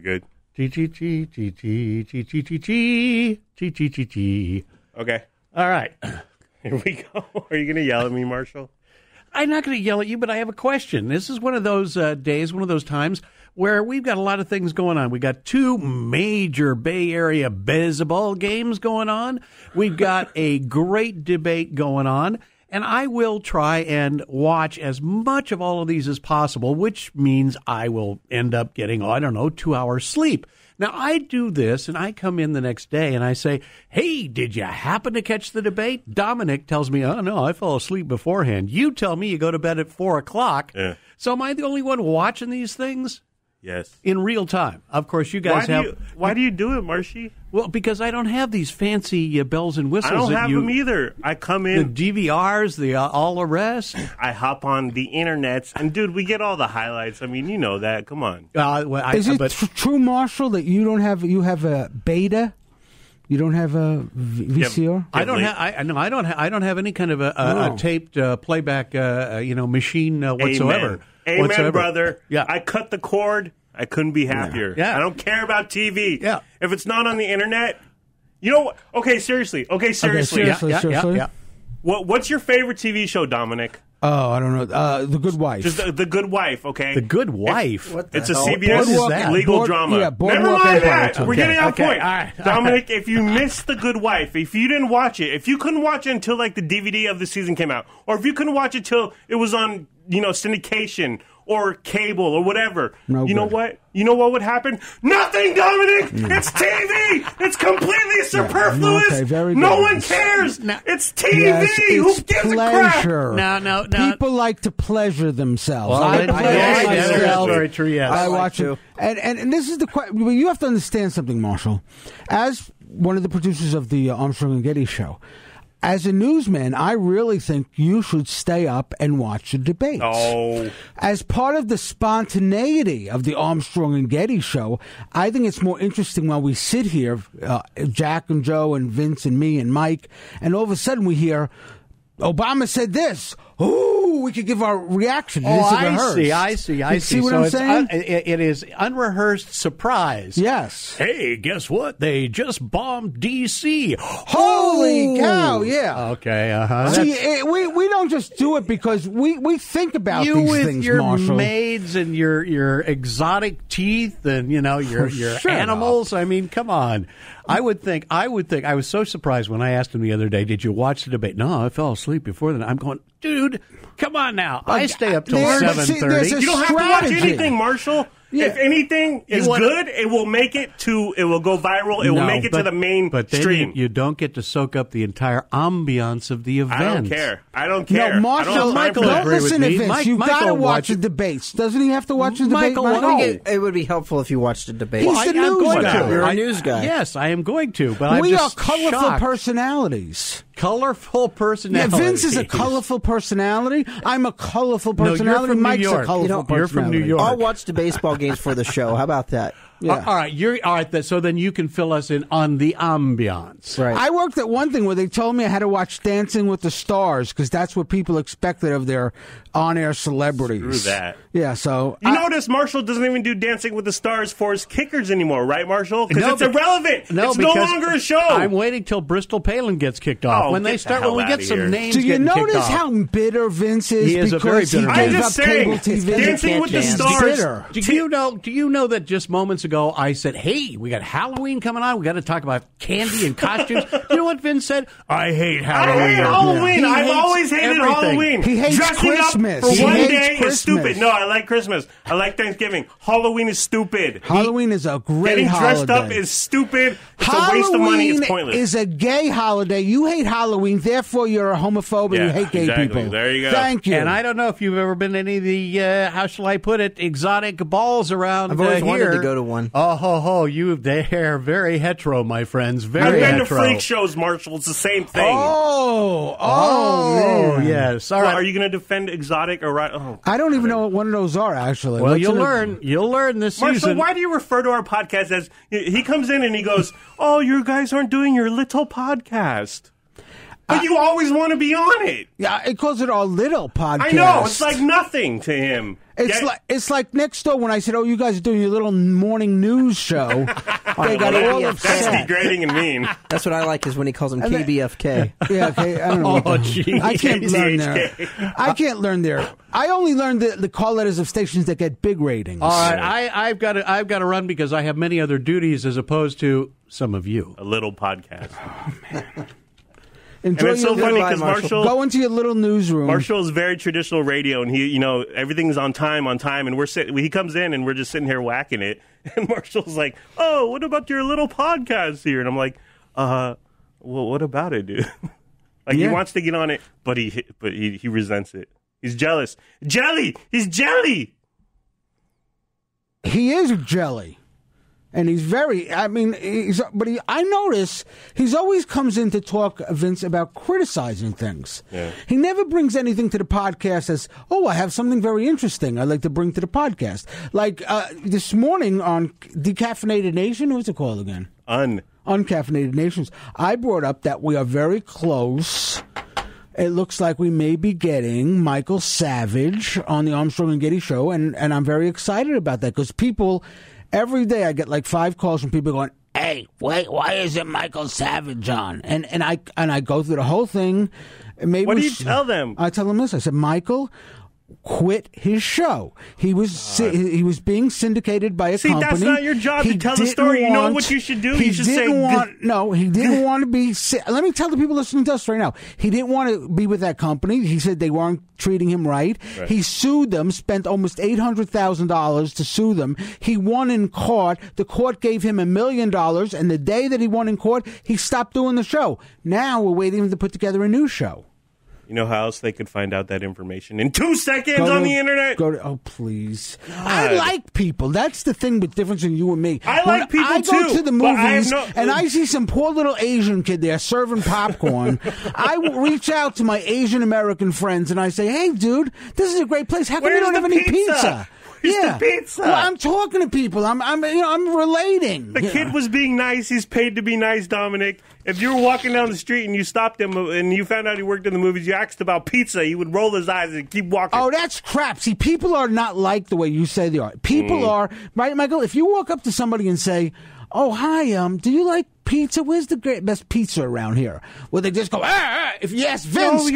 good. G. Okay. All right. Here we go. Are you going to yell at me, Marshall? I'm not going to yell at you, but I have a question. This is one of those days, one of those times where we've got a lot of things going on. We got two major Bay Area baseball games going on. We've got a great debate going on. And I will try and watch as much of all of these as possible, which means I will end up getting, 2 hours sleep. Now, I do this, and I come in the next day, and I say, hey, did you happen to catch the debate? Dominic tells me, oh, no, I fell asleep beforehand. You tell me you go to bed at 4 o'clock. Yeah. So am I the only one watching these things? Yes. In real time. Of course, you guys Why do you do it, Marshy? Well, because I don't have these fancy bells and whistles. I don't have them either. I come in. The DVRs, all the rest. I hop on the internets, and, dude, we get all the highlights. I mean, you know that. Come on. Is it true, Marshall, that you have a beta? You don't have a VCR? I don't have any kind of a taped playback machine whatsoever. Amen, brother. Yeah. I cut the cord. I couldn't be happier. Yeah. I don't care about TV. Yeah. If it's not on the internet, you know what? Okay, seriously. Seriously. Yeah. What's your favorite TV show, Dominic? Oh, I don't know. The Good Wife. Just the Good Wife, okay? The Good Wife? It's a CBS legal drama. Yeah, Never mind that. Okay. We're getting off point. All right. Dominic, if you missed The Good Wife, if you didn't watch it, if you couldn't watch it until like the DVD of the season came out, or if you couldn't watch it till it was on, syndication or cable or whatever, know what? You know what would happen? Nothing, Dominic! It's TV! It's completely superfluous! Okay, very no good. one cares! It's TV! Yes, Who it's gives pleasure. a crap? No. People like to pleasure themselves. Well, I pleasure myself. that's very true, yes. I watch it. And this is the question. You have to understand something, Marshall. As one of the producers of the Armstrong and Getty show, as a newsman, I really think you should stay up and watch the debates. Oh. As part of the spontaneity of the Armstrong and Getty show, I think it's more interesting while we sit here, Jack and Joe and Vince and me and Mike, and all of a sudden we hear, Obama said this. Ooh, we could give our reaction. I see. You see what I'm saying? It is unrehearsed surprise. Yes. Hey, guess what? They just bombed D.C. Holy cow, yeah. Okay, See, we don't just do it because we think about you these with things, your Marshall. maids and your exotic teeth and your animals. I mean, come on. I would think. I was so surprised when I asked him the other day, "Did you watch the debate?" No, I fell asleep before then. I'm going, dude, come on now. I stay up till 7:30. You don't have to watch anything, Marshall. Yeah. If anything is good, it will make it to. It will go viral. It will make it to the main stream. But you don't get to soak up the entire ambiance of the event. I don't care. No, Marshall, don't listen to Vince. You got to watch the debates. Doesn't he have to watch the debate? I think it would be helpful if you watched the debate. He's the news guy. You're a news guy. Yes, I am going to. But we I'm are just colorful shocked. personalities. Colorful personalities. Yeah, Vince is a colorful personality. I'm a colorful personality. No, you're from Mike's New York. a colorful personality. You're from New York. I'll watch the baseball games for the show. How about that? Yeah. All right. So then you can fill us in on the ambiance. Right. I worked at one thing where they told me I had to watch Dancing with the Stars because that's what people expected of their on-air celebrities. Screw that. Yeah, so... You notice Marshall doesn't even do Dancing with the Stars for his kickers anymore, right, Marshall? Because it's irrelevant. It's no longer a show. I'm waiting till Bristol Palin gets kicked off. When we get some names do you getting notice kicked how bitter Vince is? He is a very because he bitter gave man. up I'm just saying, cable TV? Dancing with the Stars. Bitter. Do you know that just moments ago I said, hey, we got Halloween coming on. We got to talk about candy and costumes. You know what Vince said? I hate Halloween. I hate Halloween. He I've hates always hated everything. Halloween. He hates Dressing Christmas. up for He one hates day Christmas. is stupid. No, I like Christmas. I like Thanksgiving. Halloween is stupid. Halloween is a great Getting dressed holiday. up is stupid. It's Halloween a waste of money. It's pointless. is a gay holiday. You hate Halloween, therefore you're a homophobe and you hate gay people. There you go. Thank you. And I don't know if you've ever been to any of the, how shall I put it, exotic balls around I've always here. wanted to go to one. Oh, they're very hetero, my friends. Very I've been hetero. to freak shows, Marshall. It's the same thing. Oh, man. yes. All Well, right. are you going to defend exotic or right? Oh, I don't even know what one of those are, actually. Well, What's you'll in it? learn. You'll learn this Marshall, season. why do you refer to our podcast as... He comes in and he goes, oh, you guys aren't doing your little podcast. But you always want to be on it. Yeah, it calls it our little podcast. I know. It's like nothing to him. It's like next door when I said, "Oh, you guys are doing your little morning news show." They got all That's upset. degrading and mean. That's what I like is when he calls him KBFK. Yeah, okay. I don't know. Oh, gee. I can't learn there. I can't learn there. I only learned the call letters of stations that get big ratings. All right, I've got to run because I have many other duties as opposed to some of you. A little podcast. Oh, man. Enjoy And it's so funny because Marshall go into your little newsroom. Marshall is very traditional radio, and he, everything's on time, and he comes in and we're just sitting here whacking it, and Marshall's like, "Oh, what about your little podcast here?" And I'm like, well, what about it, dude?" He wants to get on it, but he resents it. He's jealous. Jelly. He's jelly. He is jelly. And he's very, I notice he's always comes in to talk, Vince, about criticizing things. Yeah. He never brings anything to the podcast as, "Oh, I have something very interesting I'd like to bring to the podcast." Like this morning on Decaffeinated Nation, what's it called again? Uncaffeinated Nations. I brought up that we are very close. It looks like we may be getting Michael Savage on the Armstrong and Getty show, and I'm very excited about that because people... Every day I get like 5 calls from people going, "Hey, wait, why isn't Michael Savage on?" And I go through the whole thing. Maybe what do you tell them? I tell them this. I said, "Michael quit his show. He was being syndicated by a company. That's not your job to tell the story. You know what you should do? You should say... he didn't want to be... Let me tell the people listening to us right now. He didn't want to be with that company. He said they weren't treating him right. He sued them, spent almost $800,000 to sue them. He won in court. The court gave him $1 million, and the day that he won in court, he stopped doing the show. Now we're waiting to put together a new show. You know how else they could find out that information? In 2 seconds on the internet? Oh, please. God. I like people. That's the thing with difference in you and me. I like people, too. I go to the movies, and I see some poor little Asian kid there serving popcorn. I will reach out to my Asian American friends, and I say, "Hey, dude, this is a great place. How come you don't have any pizza?" Where's the pizza? Well, I'm talking to people. I'm relating. The kid was being nice. He's paid to be nice, Dominic. If you were walking down the street and you stopped him and you found out he worked in the movies, you asked about pizza, he would roll his eyes and keep walking. Oh, that's crap. See, people are not like the way you say they are. People are, right, Michael? If you walk up to somebody and say, "Oh, hi, do you like pizza? Where's the best pizza around here?" Well, they just go, "Ah." If you ask Vince,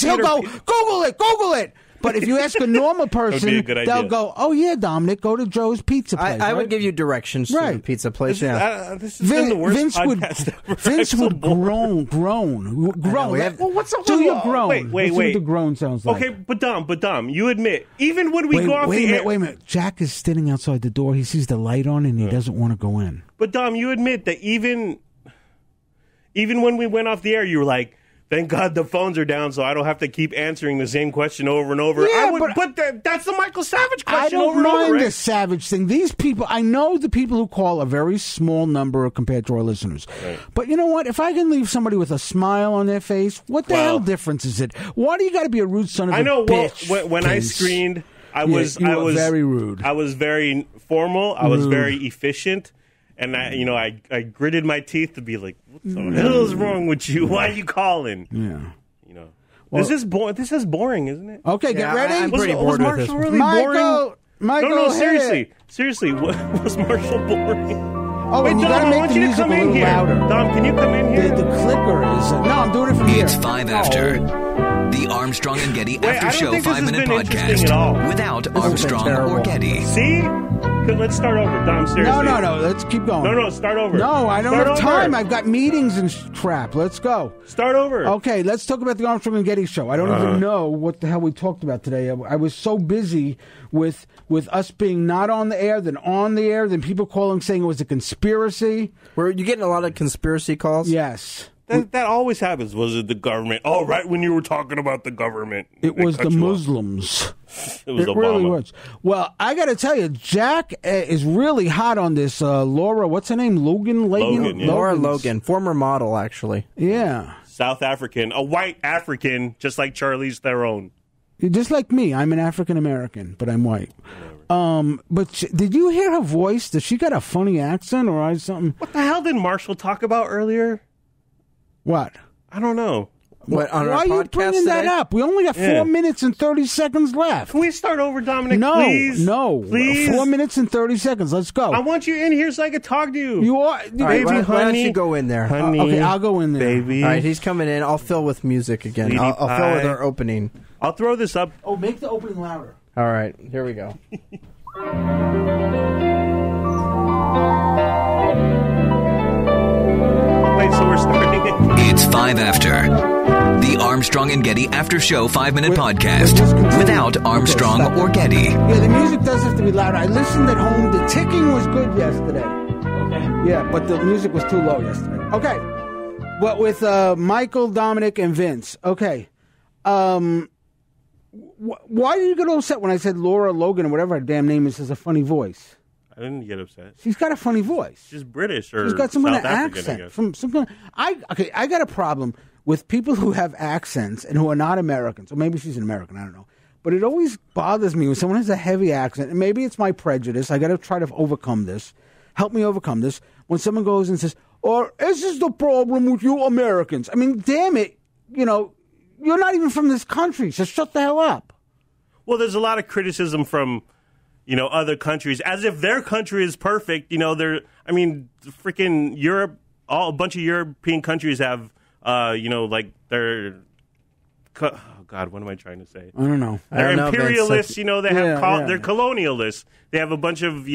he'll go, Google it. But if you ask a normal person, they'll go, "Oh, yeah, Dominic, go to Joe's Pizza Place." I would give you directions to the pizza place. This has been the worst podcast ever. Vince would groan. Well, what's up? Do you groan? Wait. What the groan sounds like. Okay, but Dom, you admit, even when we go off the air... Wait a minute. Jack is standing outside the door. He sees the light on, and he doesn't want to go in. But Dom, you admit that even when we went off the air, you were like, "Thank God the phones are down, so I don't have to keep answering the same question over and over." Yeah, but that's the Michael Savage question. I don't over and over, mind right? the Savage thing. These people, I know the people who call a very small number compared to our listeners. Right. But you know what? If I can leave somebody with a smile on their face, what the hell difference is it? Why do you got to be a rude son of a bitch? Well, when I screened, I was very rude. I was very formal. I was very efficient. And I gritted my teeth to be like, "What the hell is wrong with you? Why are you calling?" Yeah. Well, this is boring, isn't it? Okay, get ready. I'm pretty bored with this. Was Marshall really boring? Michael, no, seriously, was Marshall boring? Oh, wait, and you Dom, gotta I make want the you to music come a in little here. louder. Dom, can you come in here? The clicker is. No, I'm doing it from here. It's 5 after. The Armstrong and Getty After Show 5-minute podcast without Armstrong or Getty. See? Let's start over, Dom. Seriously. No. Let's keep going. No. Start over. No, I don't have time. I've got meetings and crap. Let's go. Start over. Okay, let's talk about the Armstrong and Getty show. I don't even know what the hell we talked about today. I was so busy with us being not on the air, then on the air, then people calling saying it was a conspiracy. Were you getting a lot of conspiracy calls? Yes. That always happens. Was it the government? Oh, right when you were talking about the government. It was the Muslims. It was Obama. Really was. Well, I got to tell you, Jack is really hot on this. Laura, what's her name? Logan? Yeah. Laura Logan, former model, actually. Yeah. South African. A white African, just like Charlize Theron. Just like me. I'm an African American, but I'm white. But did you hear her voice? Does she got a funny accent or something? What the hell did Marshall talk about earlier? What? I don't know. What, on Why our are you podcast bringing that today? up? We only got 4 minutes and 30 seconds left. Can we start over, Dominic? No, please? no. Please? 4 minutes and 30 seconds. Let's go. I want you in here so I can talk to you. You are. All right, Baby, why don't honey. you go in there? Honey, Okay, I'll go in there. baby. All right, he's coming in. I'll fill with music again. Sweetie I'll fill with pie. our opening. I'll throw this up. Oh, make the opening louder. All right, here we go. Wait, so we're starting it. It's 5 after. The Armstrong and Getty After Show 5-minute podcast. just continue. Without Armstrong Okay, stop. or Getty. Yeah, the music does have to be louder. I listened at home. The ticking was good yesterday. Okay. Yeah, but the music was too low yesterday. Okay. But with Michael, Dominic, and Vince. Okay. Why did you get all upset when I said Laura Logan or whatever her damn name is has a funny voice? I didn't get upset. She's got a funny voice. She's British or She's got some kind South of African, I accent. guess. From some kind I got a problem with people who have accents and who are not Americans. Or maybe she's an American, I don't know. But it always bothers me when someone has a heavy accent, and maybe it's my prejudice. I got to try to overcome this. Help me overcome this. When someone goes and says, "Or this is the problem with you Americans." I mean, damn it, you're not even from this country, so shut the hell up. Well, there's a lot of criticism from, other countries, as if their country is perfect. Freaking Europe, a bunch of European countries have, like their, oh God, what am I trying to say? I don't know. They're imperialists, they have, Yeah. they're colonialists. They have a bunch of,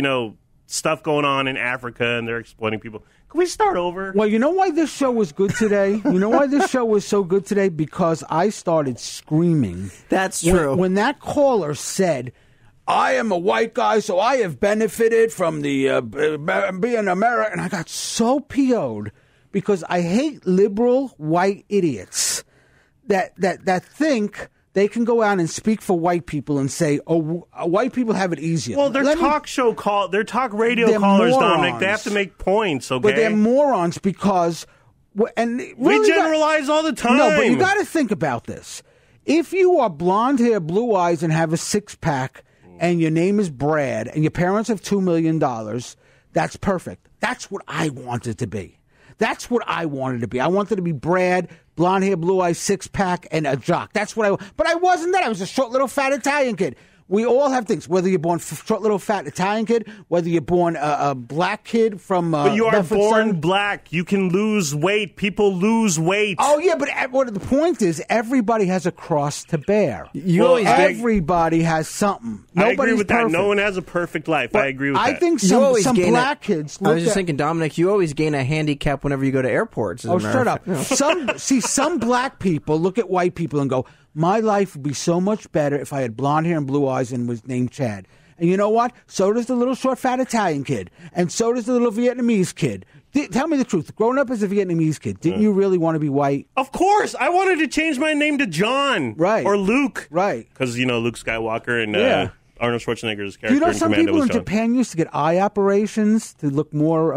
stuff going on in Africa, and they're exploiting people. Can we start over? Well, you know why this show was good today? You know why this show was so good today? Because I started screaming. That's true. When that caller said, "I am a white guy, so I have benefited from the being American," I got so PO'd because I hate liberal white idiots that think they can go out and speak for white people and say, "Oh, white people have it easier." Well, they're they're talk radio callers, morons. Dominic. They have to make points, okay? But they're morons because, and we really generalize all the time. No, but you got to think about this. If you are blonde hair, blue eyes, and have a six-pack, and your name is Brad, and your parents have $2 million, that's perfect. That's what I wanted to be. That's what I wanted to be. I wanted to be Brad, blonde hair, blue eyes, six-pack, and a jock. That's what but I wasn't that. I was a short, little, fat Italian kid. We all have things, whether you're born short, little, fat Italian kid, whether you're born a black kid from But you are Bedford born Stuyvesant. black. You can lose weight. People lose weight. Oh, yeah, but what the point is, everybody has a cross to bear. Everybody has something. I agree Nobody's with perfect. that. No one has a perfect life. But I agree with I that. think You some always gain black kids. I was just look at- thinking, Dominic, you always gain a handicap whenever you go to airports. in Oh, shut America. up. Some black people look at white people and go, "My life would be so much better if I had blonde hair and blue eyes and was named Chad." And you know what? So does the little short, fat Italian kid. And so does the little Vietnamese kid. Tell me the truth. Growing up as a Vietnamese kid, didn't you really want to be white? Of course. I wanted to change my name to John. Right. Or Luke. Right. Because, Luke Skywalker and Yeah. Arnold Schwarzenegger's character Do you know in some Commando people was in John. Japan used to get eye operations to look more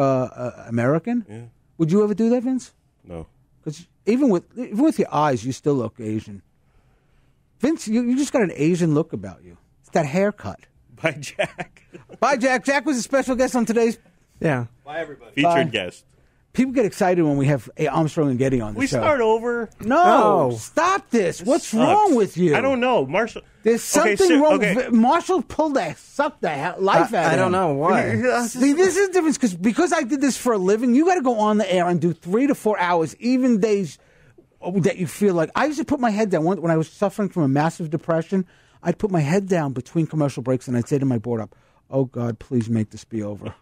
American? Yeah. Would you ever do that, Vince? No. Because even with your eyes, you still look Asian. Vince, you just got an Asian look about you. It's that haircut. By Jack. Bye, Jack. Jack was a special guest on today's. Yeah. Featured guest. People get excited when we have Armstrong and Getty on the We show. start over. No, No. stop this. What's Sucks. wrong with you? I don't know. Marshall. There's something Okay, wrong. okay. Marshall pulled sucked the life out of I don't him. know why. See, this is the difference because I did this for a living. You got to go on the air and do 3 to 4 hours, even days that you feel like. I used to put my head down when I was suffering from a massive depression. I'd put my head down between commercial breaks and I'd say to my board up, "Oh God, please make this be over."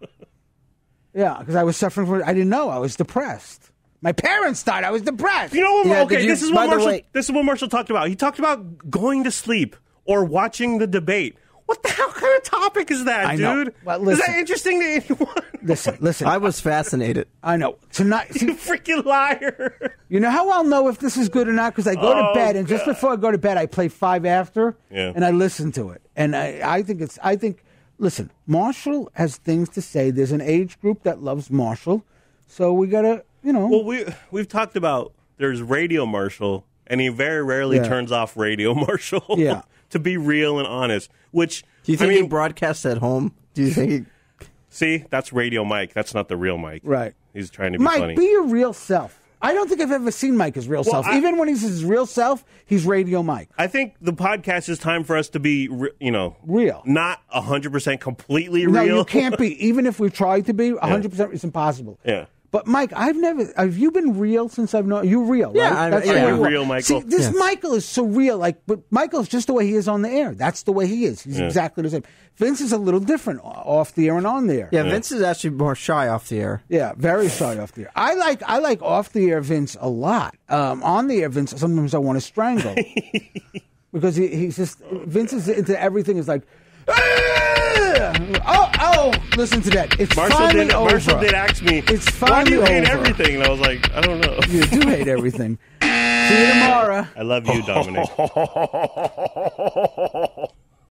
Yeah, because I was suffering from. I didn't know I was depressed. My parents died. I was depressed. You know what? Yeah, Okay, did you- this is by what the Marshall. way- This is what Marshall talked about. He talked about going to sleep or watching the debate. What the hell kind of topic is that, I know. dude? Well, is listen. that interesting to anyone? Listen. I was fascinated. I know tonight. You freaking liar! You know how I'll know if this is good or not? Because I go to Oh, bed, and just God. before I go to bed, I play 5 after, Yeah. and I listen to it. And I think, listen, Marshall has things to say. There's an age group that loves Marshall, so we got to, Well, we've talked about there's Radio Marshall, and he very rarely Yeah. turns off Radio Marshall. Yeah. To be real and honest, which Do you think I he mean, broadcasts at home? Do you think he... see, that's Radio Mike. That's not the real Mike. Right. He's trying to be Mike, funny. be your real self. I don't think I've ever seen Mike his real self. Even when he's his real self, he's Radio Mike. I think the podcast is time for us to be, real. Not 100% completely real. No, you can't be. Even if we tried to be, 100%, it's impossible. Yeah. But Mike, have you been real since I've known you? Real, yeah, right? You're real, Michael. See, this Michael is so real. But Michael's just the way he is on the air. That's the way he is. He's exactly the same. Vince is a little different off the air and on the air. Yeah, Vince is actually more shy off the air. Yeah, very shy off the air. I like off the air Vince a lot. On the air Vince, sometimes I want to strangle because he's just Vince is into everything. Is like. Oh! Listen to that. It's finally over. Marshall did ask me, it's finally why do you hate over. everything? And I was like, I don't know. You do hate everything. See you tomorrow. I love you, Dominic.